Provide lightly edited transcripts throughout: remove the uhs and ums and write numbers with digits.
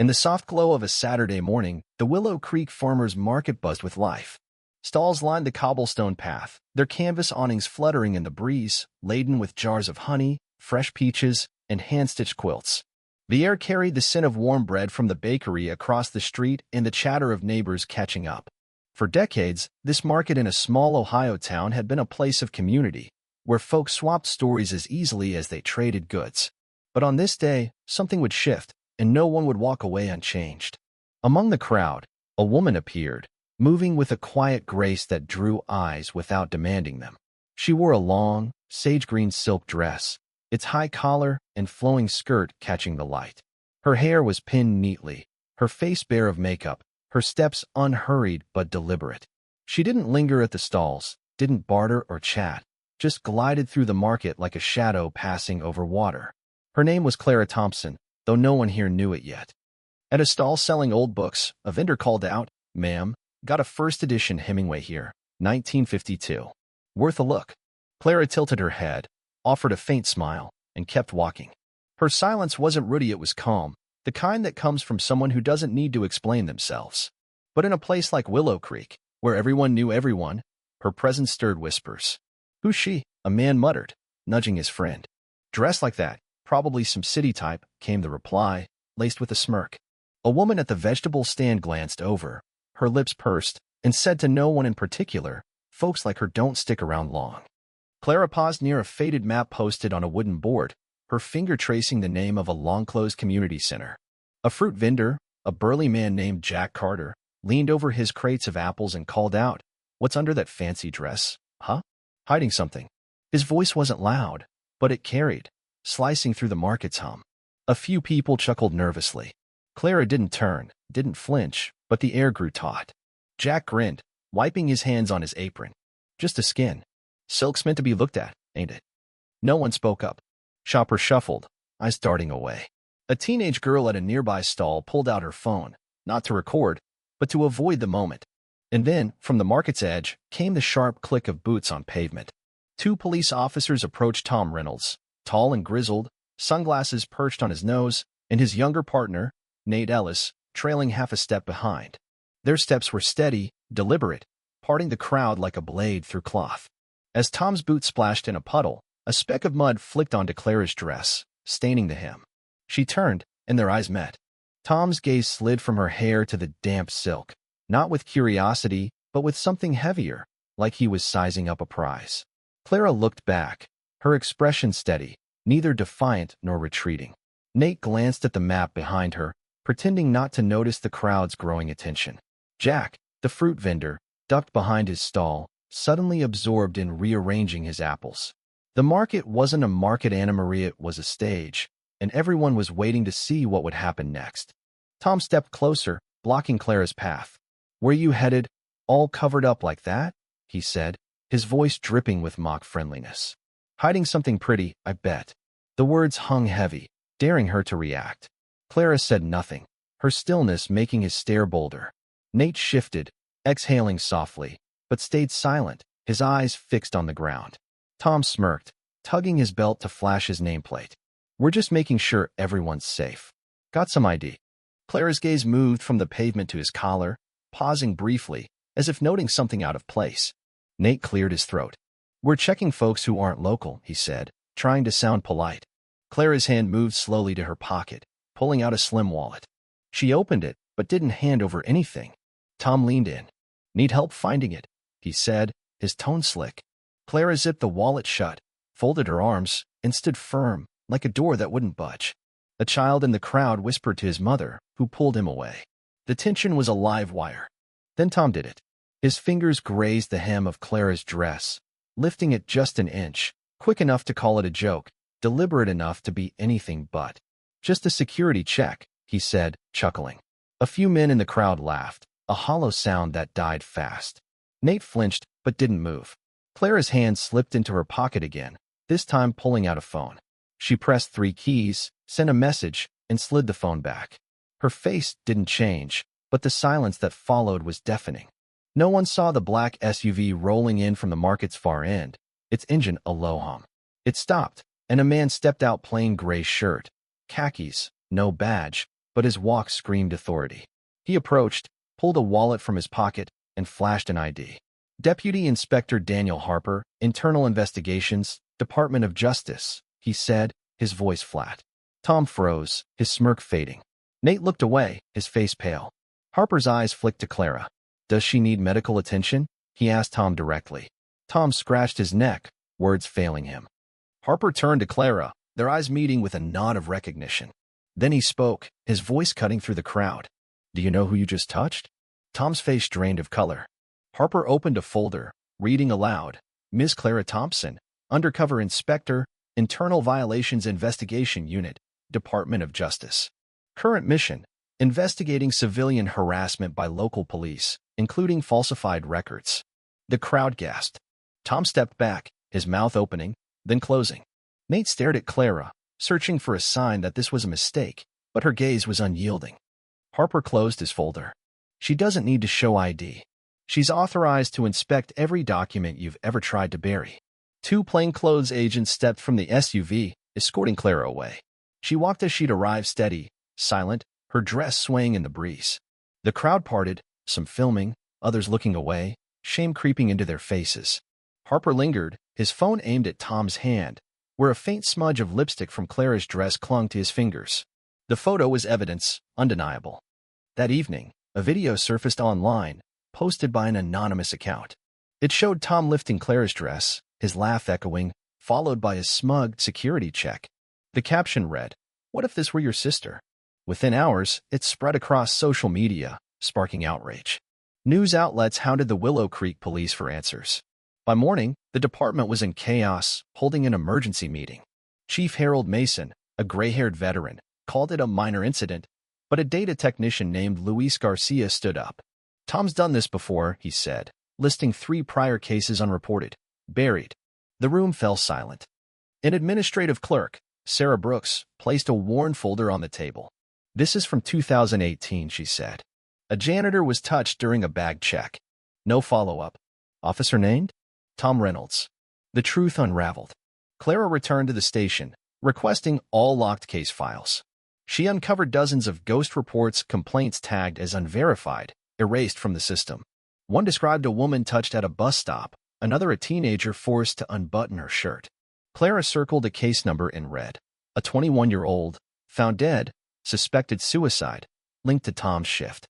In the soft glow of a Saturday morning, the Willow Creek Farmers Market buzzed with life. Stalls lined the cobblestone path, their canvas awnings fluttering in the breeze, laden with jars of honey, fresh peaches, and hand-stitched quilts. The air carried the scent of warm bread from the bakery across the street and the chatter of neighbors catching up. For decades, this market in a small Ohio town had been a place of community, where folks swapped stories as easily as they traded goods. But on this day, something would shift, and no one would walk away unchanged. Among the crowd, a woman appeared, moving with a quiet grace that drew eyes without demanding them. She wore a long, sage-green silk dress, its high collar and flowing skirt catching the light. Her hair was pinned neatly, her face bare of makeup, her steps unhurried but deliberate. She didn't linger at the stalls, didn't barter or chat, just glided through the market like a shadow passing over water. Her name was Clara Thompson, though no one here knew it yet. At a stall selling old books, a vendor called out, "Ma'am, got a first edition Hemingway here, 1952. Worth a look." Clara tilted her head, offered a faint smile, and kept walking. Her silence wasn't ruddy, it was calm, the kind that comes from someone who doesn't need to explain themselves. But in a place like Willow Creek, where everyone knew everyone, her presence stirred whispers. "Who's she?" a man muttered, nudging his friend. "Dressed like that, probably some city type," came the reply, laced with a smirk. A woman at the vegetable stand glanced over, her lips pursed, and said to no one in particular, "Folks like her don't stick around long." Clara paused near a faded map posted on a wooden board, her finger tracing the name of a long-closed community center. A fruit vendor, a burly man named Jack Carter, leaned over his crates of apples and called out, "What's under that fancy dress, huh?" "Hiding something." His voice wasn't loud, but it carried, slicing through the market's hum. A few people chuckled nervously. Clara didn't turn, didn't flinch, but the air grew taut. Jack grinned, wiping his hands on his apron. "Just a skin. Silk's meant to be looked at, ain't it?" No one spoke up. Shopper shuffled, eyes darting away. A teenage girl at a nearby stall pulled out her phone, not to record, but to avoid the moment. And then, from the market's edge, came the sharp click of boots on pavement. Two police officers approached Tom Reynolds, tall and grizzled, sunglasses perched on his nose, and his younger partner, Nate Ellis, trailing half a step behind. Their steps were steady, deliberate, parting the crowd like a blade through cloth. As Tom's boot splashed in a puddle, a speck of mud flicked onto Clara's dress, staining the hem. She turned, and their eyes met. Tom's gaze slid from her hair to the damp silk, not with curiosity, but with something heavier, like he was sizing up a prize. Clara looked back, her expression steady, neither defiant nor retreating. Nate glanced at the map behind her, pretending not to notice the crowd's growing attention. Jack, the fruit vendor, ducked behind his stall, suddenly absorbed in rearranging his apples. The market wasn't a market, Anna Maria, it was a stage, and everyone was waiting to see what would happen next. Tom stepped closer, blocking Clara's path. "Where you headed, all covered up like that?" he said, his voice dripping with mock friendliness. "Hiding something pretty, I bet." The words hung heavy, daring her to react. Clara said nothing, her stillness making his stare bolder. Nate shifted, exhaling softly, but stayed silent, his eyes fixed on the ground. Tom smirked, tugging his belt to flash his nameplate. "We're just making sure everyone's safe. Got some ID?" Clara's gaze moved from the pavement to his collar, pausing briefly, as if noting something out of place. Nate cleared his throat. "We're checking folks who aren't local," he said, trying to sound polite. Clara's hand moved slowly to her pocket, pulling out a slim wallet. She opened it, but didn't hand over anything. Tom leaned in. "Need help finding it?" he said, his tone slick. Clara zipped the wallet shut, folded her arms, and stood firm, like a door that wouldn't budge. A child in the crowd whispered to his mother, who pulled him away. The tension was a live wire. Then Tom did it. His fingers grazed the hem of Clara's dress, lifting it just an inch, quick enough to call it a joke, deliberate enough to be anything but. "Just a security check," he said, chuckling. A few men in the crowd laughed, a hollow sound that died fast. Nate flinched, but didn't move. Clara's hand slipped into her pocket again, this time pulling out a phone. She pressed 3 keys, sent a message, and slid the phone back. Her face didn't change, but the silence that followed was deafening. No one saw the black SUV rolling in from the market's far end, its engine a low hum. It stopped, and a man stepped out, plain gray shirt, khakis, no badge, but his walk screamed authority. He approached, pulled a wallet from his pocket, and flashed an ID. Deputy Inspector Daniel Harper, Internal Investigations, Department of Justice, he said, his voice flat. Tom froze, his smirk fading. Nate looked away, his face pale. Harper's eyes flicked to Clara. Does she need medical attention? He asked Tom directly. Tom scratched his neck, words failing him. Harper turned to Clara, their eyes meeting with a nod of recognition. Then he spoke, his voice cutting through the crowd. Do you know who you just touched? Tom's face drained of color. Harper opened a folder, reading aloud. Ms. Clara Thompson, Undercover Inspector, Internal Violations Investigation Unit, Department of Justice. Current mission, investigating civilian harassment by local police, including falsified records. The crowd gasped. Tom stepped back, his mouth opening, then closing. Nate stared at Clara, searching for a sign that this was a mistake, but her gaze was unyielding. Harper closed his folder. She doesn't need to show ID. She's authorized to inspect every document you've ever tried to bury. Two plainclothes agents stepped from the SUV, escorting Clara away. She walked as she'd arrived, steady, silent, her dress swaying in the breeze. The crowd parted, some filming, others looking away, shame creeping into their faces. Harper lingered, his phone aimed at Tom's hand, where a faint smudge of lipstick from Clara's dress clung to his fingers. The photo was evidence, undeniable. That evening, a video surfaced online, posted by an anonymous account. It showed Tom lifting Clara's dress, his laugh echoing, followed by a smug security check. The caption read, "What if this were your sister?" Within hours, it spread across social media, sparking outrage. News outlets hounded the Willow Creek police for answers. By morning, the department was in chaos, holding an emergency meeting. Chief Harold Mason, a gray-haired veteran, called it a minor incident, but a data technician named Luis Garcia stood up. Tom's done this before, he said, listing 3 prior cases unreported, buried. The room fell silent. An administrative clerk, Sarah Brooks, placed a worn folder on the table. This is from 2018, she said. A janitor was touched during a bag check. No follow-up. Officer named? Tom Reynolds. The truth unraveled. Clara returned to the station, requesting all locked case files. She uncovered dozens of ghost reports, complaints tagged as unverified, erased from the system. One described a woman touched at a bus stop, another a teenager forced to unbutton her shirt. Clara circled a case number in red. A 21-year-old, found dead, suspected suicide, linked to Tom's shift.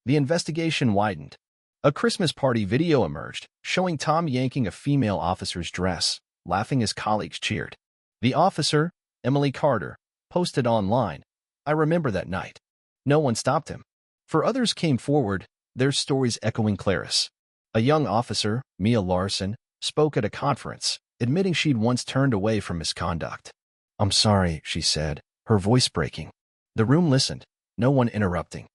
The investigation widened. A Christmas party video emerged, showing Tom yanking a female officer's dress, laughing as colleagues cheered. The officer, Emily Carter, posted online, "I remember that night." No one stopped him. For others came forward, their stories echoing Clara's. A young officer, Mia Larson, spoke at a conference, admitting she'd once turned away from misconduct. "I'm sorry," she said, her voice breaking. The room listened, no one interrupting.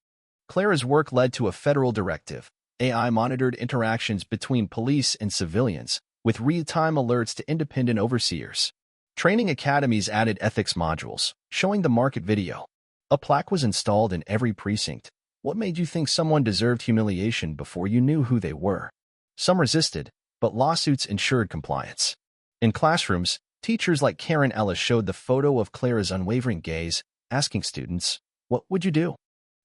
Clara's work led to a federal directive. AI monitored interactions between police and civilians, with real-time alerts to independent overseers. Training academies added ethics modules, showing the market video. A plaque was installed in every precinct. What made you think someone deserved humiliation before you knew who they were? Some resisted, but lawsuits ensured compliance. In classrooms, teachers like Karen Ellis showed the photo of Clara's unwavering gaze, asking students, "What would you do?"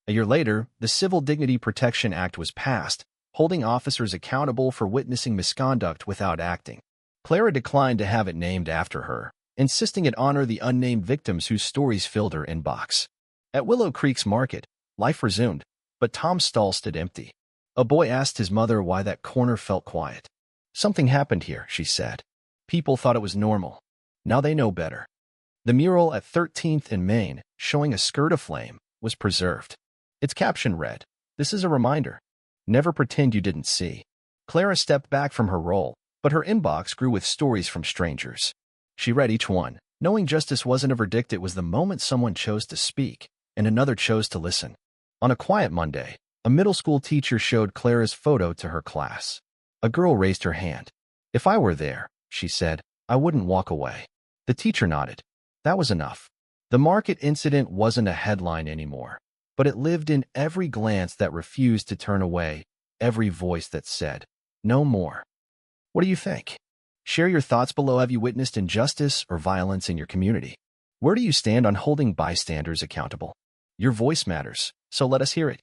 A year later, the Civil Dignity Protection Act was passed, holding officers accountable for witnessing misconduct without acting. Clara declined to have it named after her, insisting it honor the unnamed victims whose stories filled her inbox. At Willow Creek's market, life resumed, but Tom's stall stood empty. A boy asked his mother why that corner felt quiet. "Something happened here," she said. "People thought it was normal. Now they know better." The mural at 13th and Main, showing a skirt aflame, was preserved. Its caption read, "This is a reminder. Never pretend you didn't see." Clara stepped back from her role, but her inbox grew with stories from strangers. She read each one, knowing justice wasn't a verdict. It was the moment someone chose to speak, and another chose to listen. On a quiet Monday, a middle school teacher showed Clara's photo to her class. A girl raised her hand. "If I were there," she said, "I wouldn't walk away." The teacher nodded. That was enough. The market incident wasn't a headline anymore, but it lived in every glance that refused to turn away, every voice that said, "No more." What do you think? Share your thoughts below. Have you witnessed injustice or violence in your community? Where do you stand on holding bystanders accountable? Your voice matters, so let us hear it.